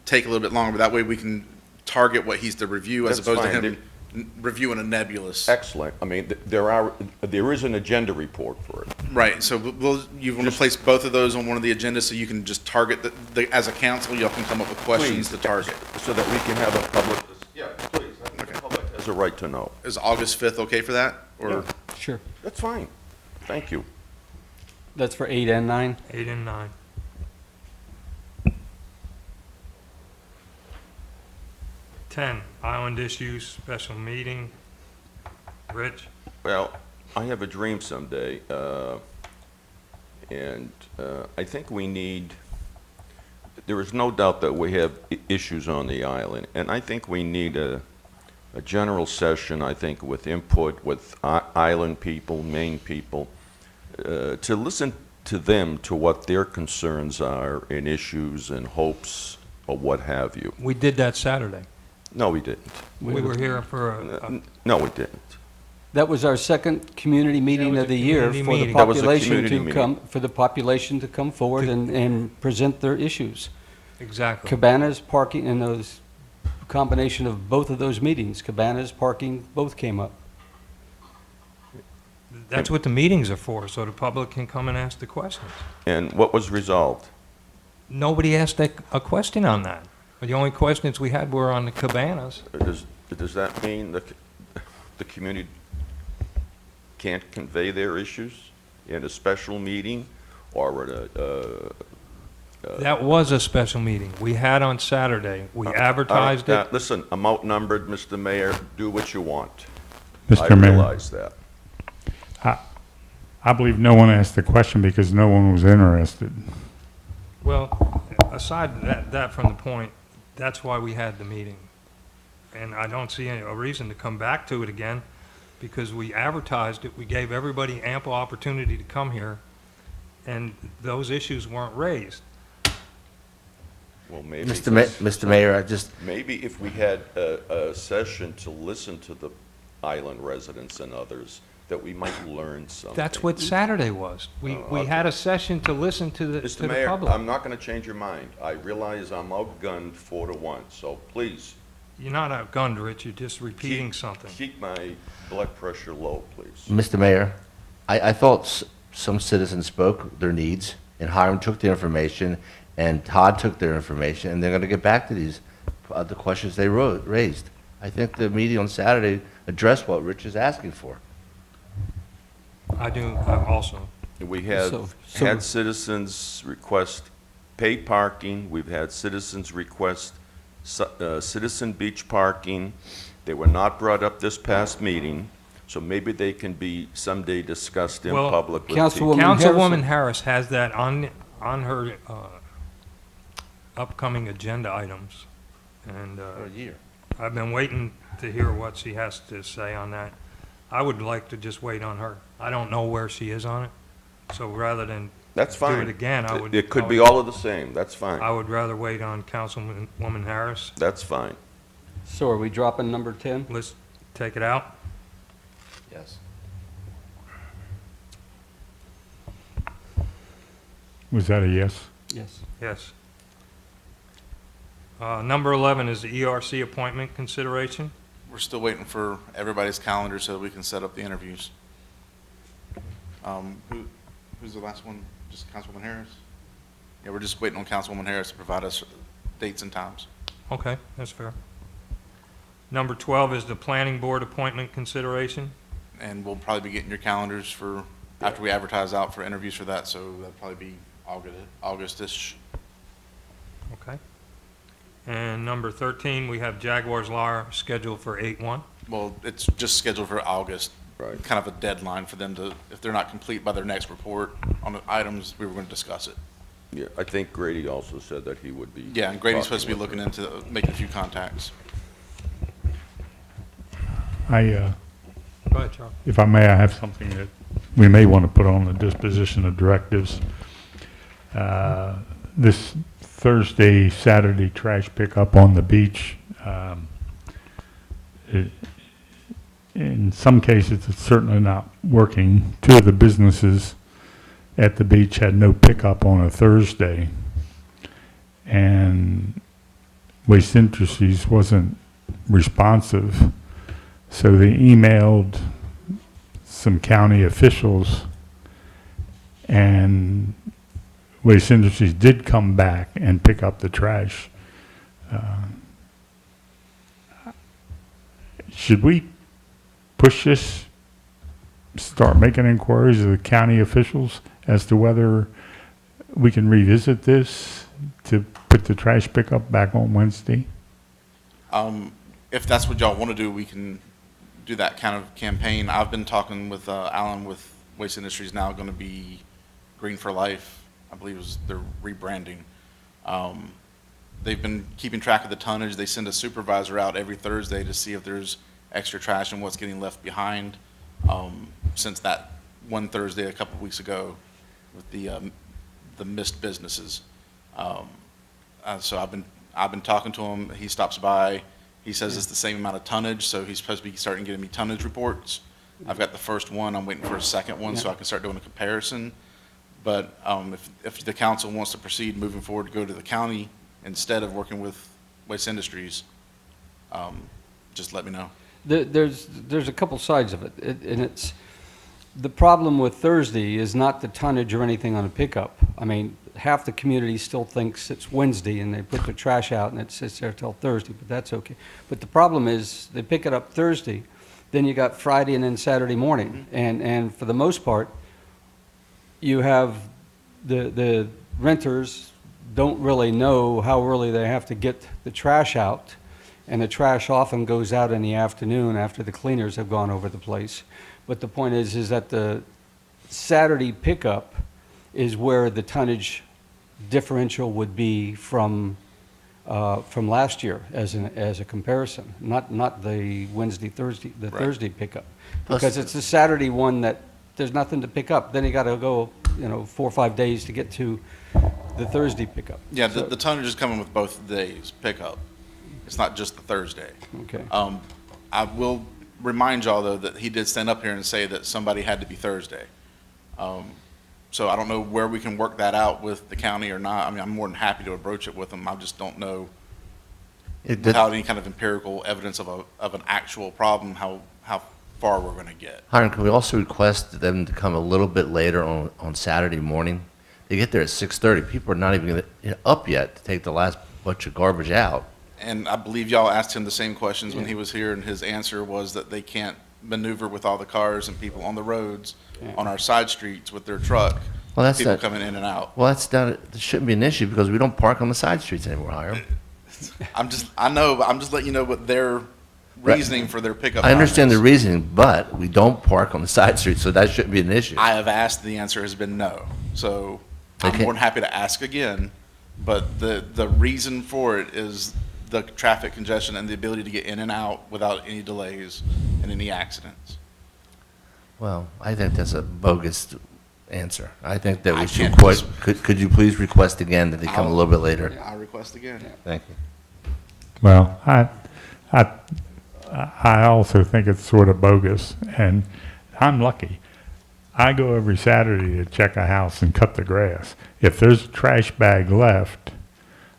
take a little bit longer, but that way we can target what he's to review as That's opposed to fine. him reviewing a nebulous. Excellent. I mean, there is an agenda report for it. Right, so you want to place both of those on one of the agendas so you can just target as a council, y'all can come up with questions to target. So that we can have a public, yeah, please, I think the public has a right to know. Is August 5th okay for that? Or, Sure. That's fine. Thank you. That's for 8 and 9? 8 and 9. Ten, island issues, special meeting. Rich? Well, I have a dream someday, and I think we need, there is no doubt that we have issues on the island, and I think we need a general session, I think, with input with island people, Maine people, to listen to them, to what their concerns are and issues and hopes or what have you. We did that Saturday. No, we didn't. We were here for a No, we didn't. That was our second community meeting was of a the year community for the meeting. That was a population community to meeting. come, for the population to come forward and present their issues. exactly. Cabanas, parking, and those, combination of both of those meetings, cabanas, parking, both came up. That's what the meetings are for, so the public can come and ask the questions. And what was resolved? Nobody asked a question on that. The only questions we had were on the cabanas. Does that mean the community can't convey their issues in a special meeting or at a? That was a special meeting we had on Saturday. We advertised it. Listen, I'm outnumbered, Mr. Mayor, do what you want. Mr. I Mayor, realize that. I believe no one asked the question because no one was interested. Well, aside that from the point, that's why we had the meeting. And I don't see a reason to come back to it again, because we advertised it, we gave everybody ample opportunity to come here, and those issues weren't raised. Well, maybe. Mr. Mayor, I just, Maybe if we had a session to listen to the island residents and others, that we might learn something. That's what Saturday was. We had a session to listen to the Mr. Mayor, public. I'm not going to change your mind. I realize I'm outgunned 4-1, so please. You're not outgunned, Rich, you're just repeating something. Keep my blood pressure low, please. Mr. Mayor, I thought some citizens spoke their needs, and Hiram took the information, and Todd took their information, and they're going to get back to these, the questions they raised. I think the meeting on Saturday addressed what Rich is asking for. I do also. We have So- had citizens request paid parking, we've had citizens request citizen beach parking. They were not brought up this past meeting, so maybe they can be someday discussed in Well, public with Councilwoman people. Councilwoman Harris has that on her upcoming agenda items. And For a year. I've been waiting to hear what she has to say on that. I would like to just wait on her. I don't know where she is on it, so rather than That's do fine. it again, I would. It could be all of the same, that's I fine. would rather wait on Councilwoman Harris. That's fine. So are we dropping number 10? Let's take it out. Yes. Was that a yes? Yes. Yes. Number 11 is the ERC appointment consideration. we're still waiting for everybody's calendar so we can set up the interviews. Who's the last one? Just Councilwoman Harris? Yeah, we're just waiting on Councilwoman Harris to provide us dates and times. Okay, that's fair. Number 12 is the planning board appointment consideration. And we'll probably be getting your calendars for, after we advertise out for interviews for that, so that'll probably be August-ish. Okay. And number 13, we have Jaguars Law scheduled for 8/1. Well, it's just scheduled for August. Right. Kind of a deadline for them to, if they're not complete by their next report on the items, we were going to discuss it. Yeah, I think Grady also said that he would be. Yeah, and Grady's supposed to be talking looking with into making a few contacts. I, Go ahead, Charlie. if I may, I have something that we may want to put on the disposition of directives. This Thursday, Saturday trash pickup on the beach, in some cases, it's certainly not working. Two of the businesses at the beach had no pickup on a Thursday, and Waste Industries wasn't responsive, so they emailed some county officials, and Waste Industries did come back and pick up the trash. Should we push this, start making inquiries of the county officials as to whether we can revisit this to put the trash pickup back on Wednesday? If that's what y'all want to do, we can do that kind of campaign. I've been talking with Alan with Waste Industries, now going to be Green for Life, I believe is their rebranding. They've been keeping track of the tonnage. They send a supervisor out every Thursday to see if there's extra trash and what's getting left behind. Since that one Thursday a couple of weeks ago with the missed businesses. So I've been talking to him. He stops by. He says it's the same amount of tonnage, so he's supposed to be starting getting me tonnage reports. I've got the first one. I'm waiting for a second one so I can start doing a comparison. But if the council wants to proceed moving forward to go to the county instead of working with Waste Industries, just let me know. There's a couple sides of it, and it's, the problem with Thursday is not the tonnage or anything on a pickup. I mean, half the community still thinks it's Wednesday, and they put their trash out, and it sits there till Thursday, but that's okay. But the problem is, they pick it up Thursday, then you got Friday and then Saturday morning, and for the most part, you have the renters don't really know how early they have to get the trash out, and the trash often goes out in the afternoon after the cleaners have gone over the place. But the point is that the Saturday pickup is where the tonnage differential would be from last year as a comparison, not the Wednesday, Thursday, the Right. Thursday pickup. Plus Because it's the Saturday one that there's nothing to pick up. Then you got to go, 4 or 5 days to get to the Thursday pickup. Yeah, the tonnage is coming with both days pickup. It's not just the Thursday. Okay. I will remind y'all, though, that he did stand up here and say that somebody had to be Thursday. So I don't know where we can work that out with the county or not. I mean, I'm more than happy to broach it with them. I just don't know, without any kind of empirical evidence of an actual problem, how far we're going to get. Hiram, can we also request them to come a little bit later on Saturday morning? They get there at 6:30. People are not even up yet to take the last bunch of garbage out. And I believe y'all asked him the same questions when he was here, and his answer was that they can't maneuver with all the cars and people on the roads, on our side streets with their truck. Well, that's people not- coming in and out. Well, that shouldn't be an issue because we don't park on the side streets anymore, Hiram. I know, but I'm just letting you know what their reasoning for their pickup. I understand the time is. reasoning, but we don't park on the side streets, so that shouldn't be an issue. I have asked, the answer has been no. So I'm Okay. more than happy to ask again, but the reason for it is the traffic congestion and the ability to get in and out without any delays and any accidents. Well, I think that's a bogus answer. I think that I we should, can't could you please request again that they come a little bit later? I request again. Thank you. Well, I also think it's sort of bogus, and I'm lucky. I go every Saturday to check a house and cut the grass. If there's a trash bag left,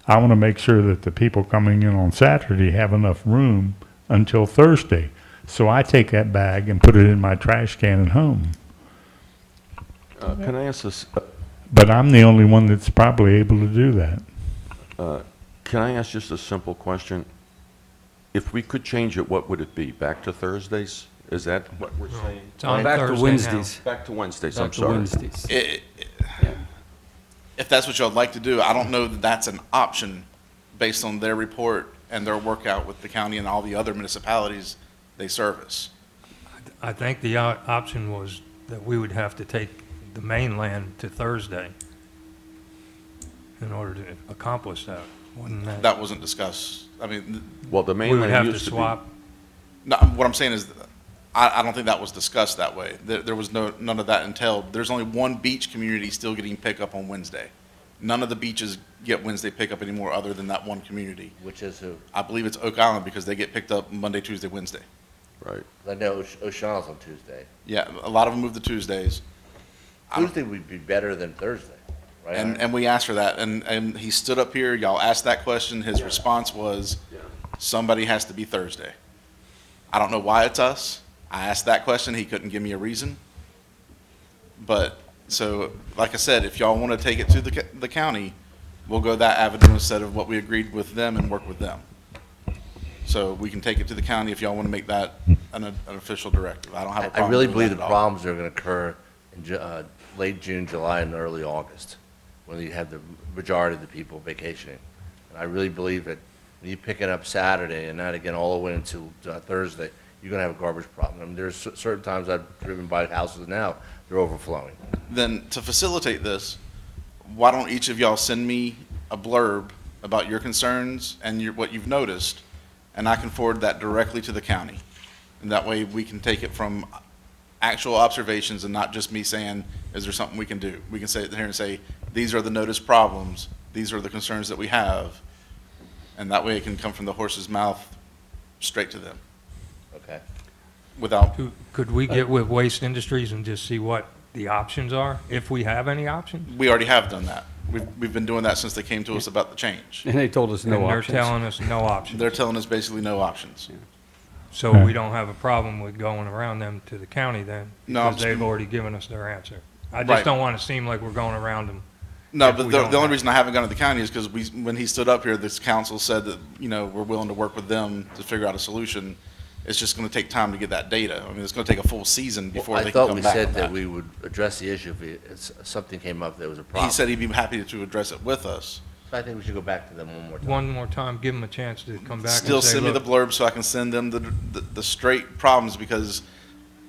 I want to make sure that the people coming in on Saturday have enough room until Thursday. So I take that bag and put it in my trash can at home. Can I ask this, But I'm the only one that's probably able to do that. can I ask just a simple question? If we could change it, what would it be? Back to Thursdays? Is that what we're saying? It's on Back to Thursday now. Wednesdays. Back to Wednesdays, I'm Back to sorry. Wednesdays. If that's what y'all would like to do, I don't know that that's an option based on their report and their workout with the county and all the other municipalities they service. I think the option was that we would have to take the mainland to Thursday in order to accomplish that. Wasn't that? That wasn't discussed. I mean, Well, the We would mainland have to used to be. swap. no, what I'm saying is, I don't think that was discussed that way. There was none of that entailed. There's only one beach community still getting pickup on Wednesday. None of the beaches get Wednesday pickup anymore other than that one community. Which is who? I believe it's Oak Island because they get picked up Monday, Tuesday, Wednesday. Right. I know O'Shaughnessy's on Tuesday. Yeah, a lot of them move to Tuesdays. Tuesday would be better than Thursday, right? And we asked for that, and he stood up here, y'all asked that question, his response was, somebody has to be Thursday. I don't know why it's us. I asked that question, he couldn't give me a reason. But, so, like I said, if y'all want to take it to the county, we'll go that avenue instead of what we agreed with them and work with them. So we can take it to the county if y'all want to make that an official directive. I don't have a I problem really doing believe that the at all. problems are going to occur in late June, July, and early August, when you have the majority of the people vacationing. And I really believe that when you pick it up Saturday and not again all the way until Thursday, you're going to have a garbage problem. I mean, there's certain times I've driven by houses now, they're overflowing. Then to facilitate this, why don't each of y'all send me a blurb about your concerns and what you've noticed, and I can forward that directly to the county. And that way we can take it from actual observations and not just me saying, is there something we can do? We can sit here and say, these are the noticed problems, these are the concerns that we have, and that way it can come from the horse's mouth straight to them Okay? without, Could we get with Waste Industries and just see what the options are, if we have any options? we already have done that. We've been doing that since they came to us about the change. And they told us no And they're options. telling us no options. They're telling us basically no options. So we don't have a problem with going around them to the county then? No, I'm Because they've just- already given us their answer. I Right. just don't want to seem like we're going around them. No, If but we the don't only have- reason I haven't gone to the county is because when he stood up here, this council said that, we're willing to work with them to figure out a solution. It's just gonna take time to get that data. I mean, it's gonna take a full season before I they can thought come we back said on that that. we would address the issue if something came up that was a He problem. said he'd be happy to address it with us. So I think we should go back to them one more time. One more time, give them a chance to come back Still and say, send me the look, blurb so I can send them the straight problems, because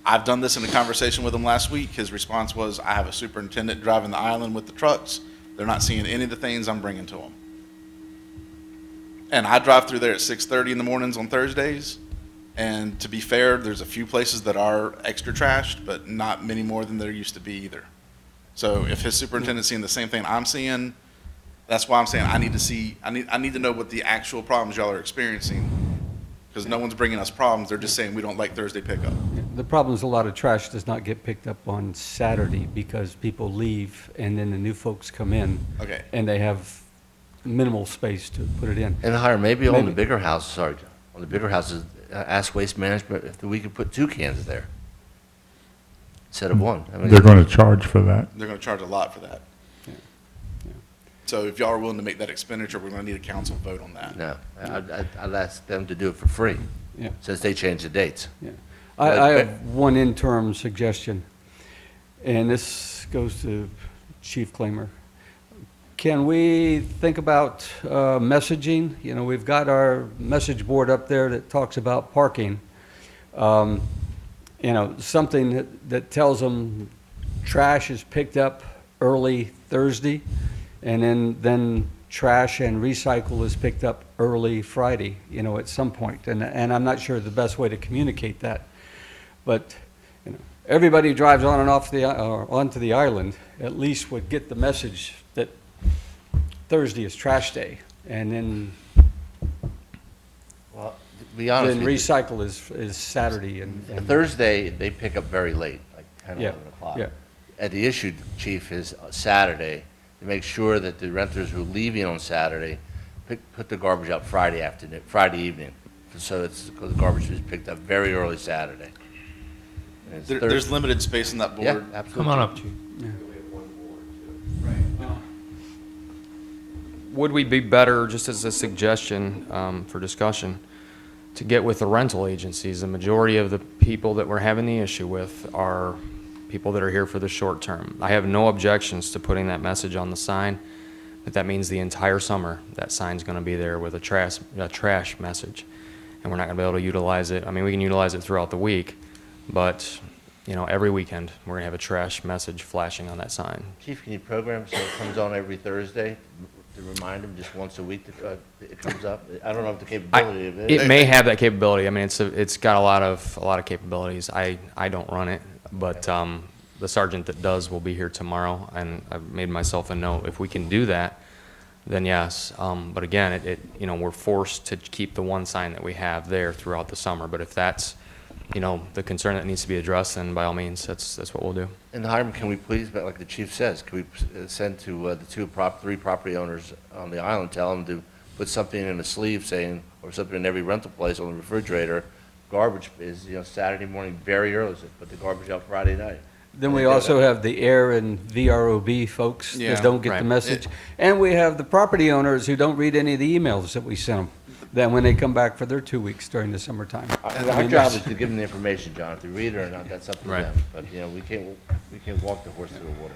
I've done this in a conversation with him last week. His response was, I have a superintendent driving the island with the trucks. They're not seeing any of the things I'm bringing to them. And I drive through there at 6:30 in the mornings on Thursdays. And to be fair, there's a few places that are extra trashed, but not many more than there used to be either. So if his superintendent's seeing the same thing I'm seeing, that's why I'm saying I need to know what the actual problems y'all are experiencing. Because no one's bringing us problems, they're just saying we don't like Thursday pickup. The problem is a lot of trash does not get picked up on Saturday because people leave and then the new folks come in. Okay. And they have minimal space to put it in. And Hiram, maybe on the Maybe. bigger houses, sorry, John, on the bigger houses, ask Waste Management if we could put 2 cans there instead of 1. I mean, They're going to charge for that. They're gonna charge a lot for that. So if y'all are willing to make that expenditure, we're gonna need a council vote on that. No, I'd ask them to do it for free, Yeah. since they changed the dates. Yeah. I have one interim suggestion, and this goes to Chief Claimer. Can we think about messaging? You know, we've got our message board up there that talks about parking. You know, something that tells them trash is picked up early Thursday, and then trash and recycle is picked up early Friday, you know, at some point. And I'm not sure the best way to communicate that. But, you know, everybody who drives on and off or onto the island at least would get the message that Thursday is trash day. And then Well, to be honest with you, recycle is Saturday and. Thursday, they pick up very late, like 10, Yeah, 11 o'clock. yeah. And the issue, Chief, is Saturday, to make sure that the renters who are leaving on Saturday put the garbage out Friday afternoon, Friday evening. so it's, because garbage is picked up very early Saturday. And it's There's limited space on that Yeah, board. absolutely. Come on up, Chief. Would we be better, just as a suggestion for discussion, to get with the rental agencies? The majority of the people that we're having the issue with are people that are here for the short term. I have no objections to putting that message on the sign, but that means the entire summer, that sign's gonna be there with a trash message. And we're not gonna be able to utilize it. I mean, we can utilize it throughout the week, but, you know, every weekend, we're gonna have a trash message flashing on that sign. Chief, can you program so it comes on every Thursday to remind them just once a week that it comes up? I don't know if the capability of it. It may have that capability. I mean, it's got a lot of capabilities. I don't run it, but the sergeant that does will be here tomorrow, and I've made myself a note. If we can do that, then yes. But again, you know, we're forced to keep the one sign that we have there throughout the summer. But if that's, you know, the concern that needs to be addressed, then by all means, that's what we'll do. And Hiram, can we please, but like the chief says, can we send to the three property owners on the island, tell them to put something in a sleeve saying, or something in every rental place on the refrigerator, garbage is, you know, Saturday morning very early, so put the garbage out Friday night. Then we also have the air and VROB folks Yeah, that don't get right. the message. And we have the property owners who don't read any of the emails that we send them, then when they come back for their 2 weeks during the summertime. Our I job mean, that's- is to give them the information, John, if they read it or not, that's up to Right. them. But, you know, we can't walk the horse through the water.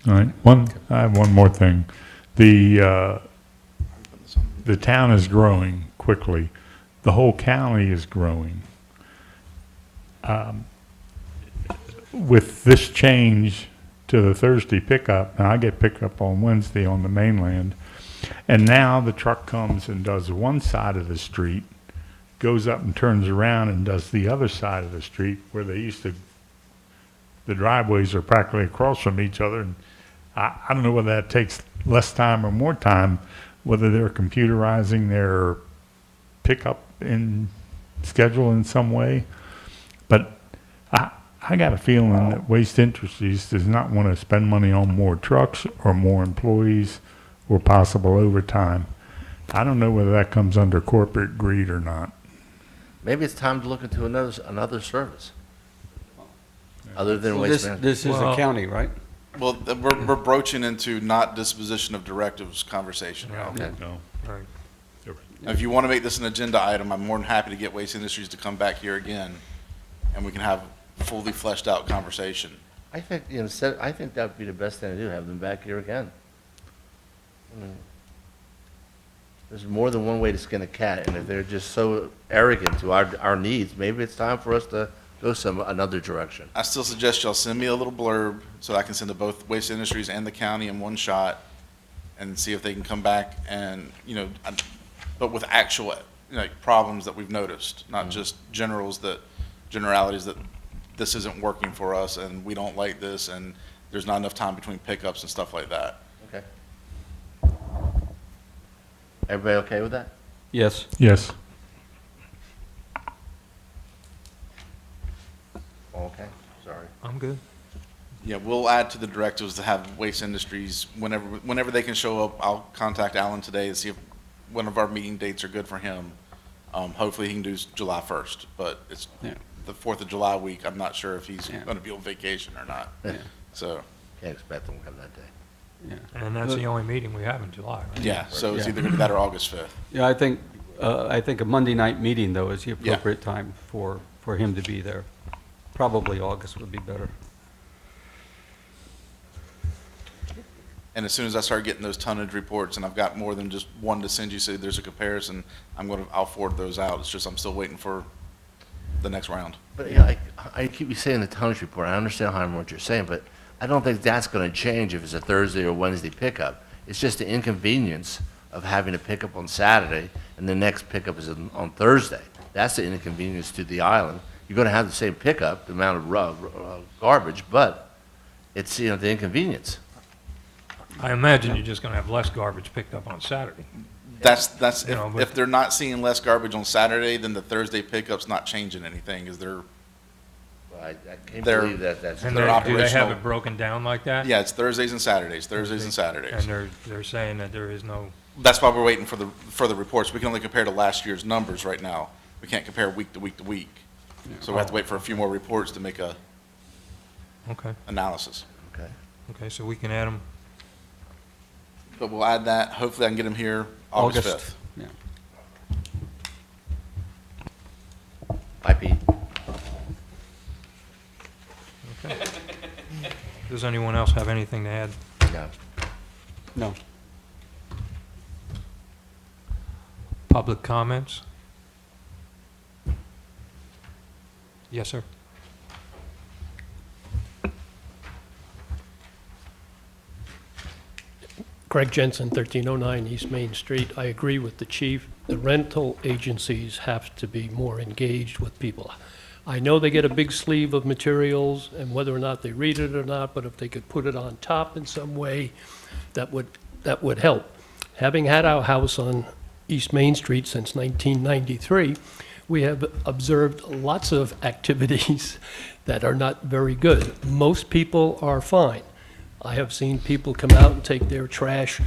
All right, I have one more thing. The town is growing quickly. The whole county is growing. With this change to the Thursday pickup, now I get pickup on Wednesday on the mainland, and now the truck comes and does one side of the street, goes up and turns around and does the other side of the street where they used to, the driveways are practically across from each other, and I don't know whether that takes less time or more time, whether they're computerizing their pickup in schedule in some way, but I got a feeling that Waste Industries does not want to spend money on more trucks or more employees or possible overtime. I don't know whether that comes under corporate greed or not. Maybe it's time to look into another service, other than Well, waste management. this is a Well- county, right? Well, we're broaching into not disposition of directives conversation. Yeah. Okay. No. Right. If you want to make this an agenda item, I'm more than happy to get Waste Industries to come back here again, and we can have a fully fleshed out conversation. I think, you know, I think that would be the best thing to do, have them back here again. I mean, there's more than one way to skin a cat, and if they're just so arrogant to our needs, maybe it's time for us to go another direction. I still suggest y'all send me a little blurb so I can send to both Waste Industries and the county in one shot and see if they can come back and, you know, but with actual, you know, like problems that we've noticed, not just generalities that this isn't working for us and we don't like this and there's not enough time between pickups and stuff like that. Okay. Everybody okay with that? Yes. Yes. Okay, sorry. I'm good. Yeah, we'll add to the directives to have Waste Industries, whenever they can show up, I'll contact Alan today and see if one of our meeting dates are good for him. Hopefully he can do July 1st, but it's Yeah. the 4th of July week. I'm not sure if he's Yeah. going to be on vacation or not. Yeah. So, Can't expect them to come that day. Yeah. And that's the only meeting we have in July, right? yeah, so it's Yeah. either going to be that or August 5th. Yeah, I think a Monday night meeting, though, is the Yeah. appropriate time for him to be there. Probably August would be better. And as soon as I start getting those tonnage reports, and I've got more than just one to send you, so there's a comparison, I'll forward those out. It's just I'm still waiting for the next round. But, you know, I keep saying the tonnage report, I understand, Hiram, what you're saying, but I don't think that's gonna change if it's a Thursday or Wednesday pickup. It's just the inconvenience of having a pickup on Saturday, and the next pickup is on Thursday. That's the inconvenience to the island. You're gonna have the same pickup, the amount of garbage, but it's, you know, the inconvenience. I imagine you're just gonna have less garbage picked up on Saturday. That's, You know, but- if they're not seeing less garbage on Saturday, then the Thursday pickup's not changing anything, is they're, I can't They're- believe that's. And They're do they have operational. it broken down like that? Yeah, it's Thursdays and Saturdays, Thursdays and Saturdays. And they're saying that there is no, That's why we're waiting for the reports. We can only compare to last year's numbers right now. We can't compare week to week to week. So we have to wait for a few more reports to make a okay, analysis. Okay. okay, so we can add them, But we'll add that. Hopefully I can get them here August 5th. Yeah. Bye, Pete. okay. Does anyone else have anything to add? No. No. Public comments? Yes, sir. Greg Jensen, 1309 East Main Street. I agree with the chief. The rental agencies have to be more engaged with people. I know they get a big sleeve of materials, and whether or not they read it or not, but if they could put it on top in some way, that would help. Having had our house on East Main Street since 1993, we have observed lots of activities that are not very good. Most people are fine. I have seen people come out and take their trash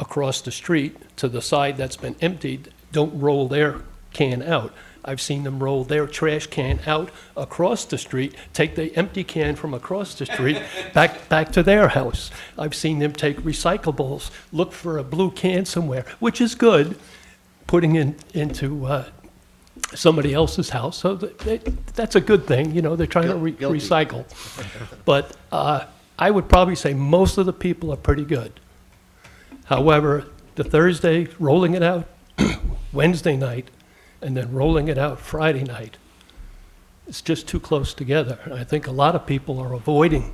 across the street to the side that's been emptied, don't roll their can out. I've seen them roll their trash can out across the street, take the empty can from across the street back to their house. I've seen them take recyclables, look for a blue can somewhere, which is good, putting into somebody else's house. So that's a good thing, you know, they're trying to Guilty. recycle. But I would probably say most of the people are pretty good. However, the Thursday, rolling it out Wednesday night, and then rolling it out Friday night, it's just too close together. And I think a lot of people are avoiding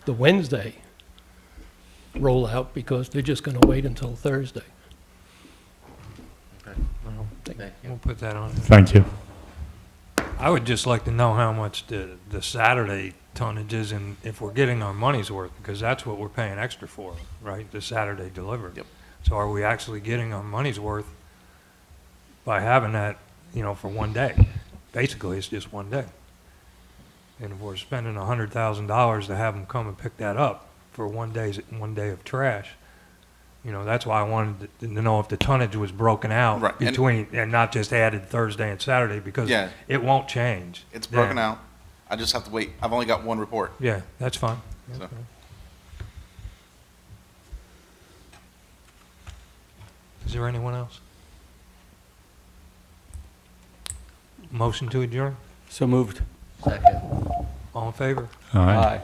the Wednesday rollout because they're just going to wait until Thursday. Well, Thank you. we'll put that on. Thank you. I would just like to know how much the Saturday tonnage is, and if we're getting our money's worth, because that's what we're paying extra for, right? The Saturday delivery. Yep. So are we actually getting our money's worth by having that, you know, for one day? Basically, it's just one day. And if we're spending $100,000 to have them come and pick that up for one day of trash, you know, that's why I wanted to know if the tonnage was broken out Right, and- between, and not just added Thursday and Saturday, because Yeah. it won't change. It's broken then. out. I just have to wait. I've only got one report. Yeah, that's fine. So- Okay. Is there anyone else? Motion to adjourn? So moved. Second. All in favor? All right. Aye.